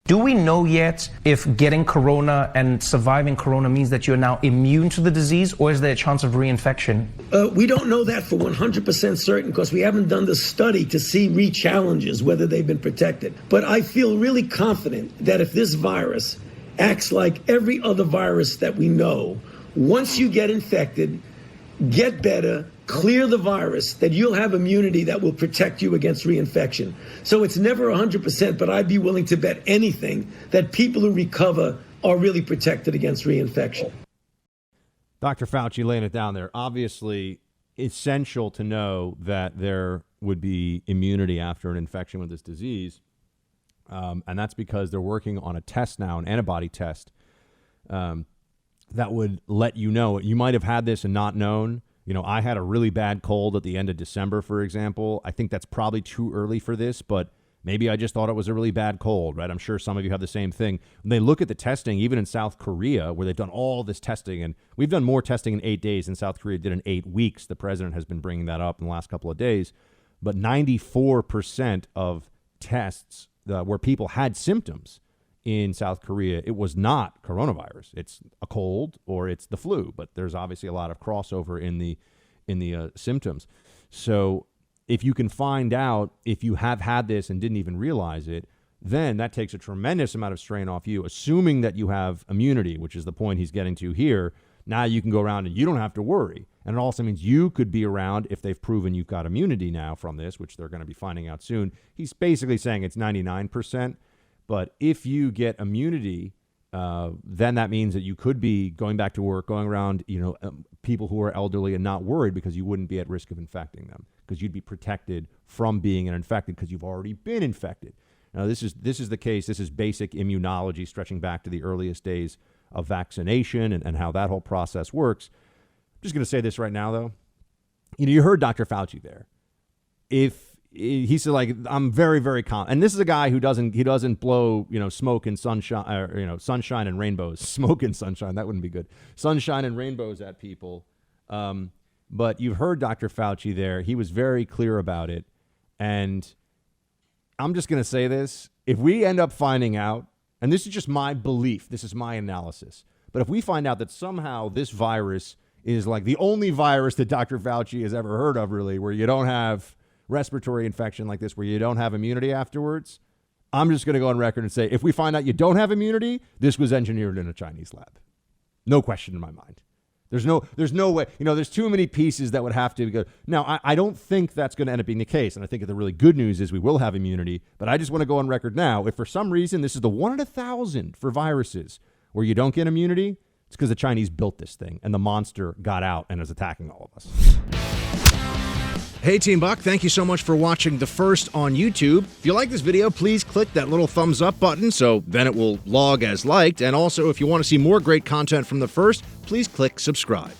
Do we know yet if getting corona and surviving corona means that you're now immune to the disease, or is there a chance of reinfection? We don't know that for 100% certain because we haven't done the study to see re-challenges, whether they've been protected. But I feel really confident that if this virus acts like every other virus that we know, once you get infected, get better, clear the virus, that you'll have immunity that will protect you against reinfection. So it's never 100%, but I'd be willing to bet anything that people who recover are really protected against reinfection. Dr. Fauci laying it down there. Obviously, essential to know that there would be immunity after an infection with this disease. And that's because they're working on a test now, an antibody test, that would let you know. You might have had this and not known. You know, I had a really bad cold at the end of December, for example. I think that's probably too early for this, but maybe I just thought it was a really bad cold, right? I'm sure some of you have the same thing. When they look at the testing, even in South Korea, where they've done all this testing, and we've done more testing in 8 days than South Korea did in 8 weeks. The president has been bringing that up in the last couple of days. But 94% of tests where people had symptoms in South Korea, it was not coronavirus. It's a cold or it's the flu, but there's obviously a lot of crossover in the symptoms. So if you can find out if you have had this and didn't even realize it, then that takes a tremendous amount of strain off you, assuming that you have immunity, which is the point he's getting to here. Now you can go around and you don't have to worry. And it also means you could be around if they've proven you've got immunity now from this, which they're going to be finding out soon. He's basically saying it's 99%. But if you get immunity, then that means that you could be going back to work, going around, people who are elderly and not worried because you wouldn't be at risk of infecting them because you'd be protected from being infected because you've already been infected. Now, this is the case. This is basic immunology stretching back to the earliest days of vaccination and how that whole process works. I'm just going to say this right now, though. You heard Dr. Fauci there. If he said, like, I'm very, very calm. And this is a guy who doesn't blow, smoke and sunshine, sunshine and rainbows. Smoke and sunshine, that wouldn't be good. Sunshine and rainbows at people. But you've heard Dr. Fauci there. He was very clear about it. And I'm just going to say this. If we end up finding out, and this is just my belief, this is my analysis, but if we find out that somehow this virus is like the only virus that Dr. Fauci has ever heard of, really, where you don't have respiratory infection like this, where you don't have immunity afterwards, I'm just going to go on record and say, if we find out you don't have immunity, this was engineered in a Chinese lab. No question in my mind. There's no way, there's too many pieces that would have to go. Now, I don't think that's going to end up being the case. And I think the really good news is we will have immunity. But I just want to go on record now. If for some reason this is the 1 in 1,000 for viruses where you don't get immunity, it's because the Chinese built this thing and the monster got out and is attacking all of us. Hey, Team Buck, thank you so much for watching The First on YouTube. If you like this video, please click that little thumbs up button so then it will log as liked. And also, if you want to see more great content from The First, please click subscribe.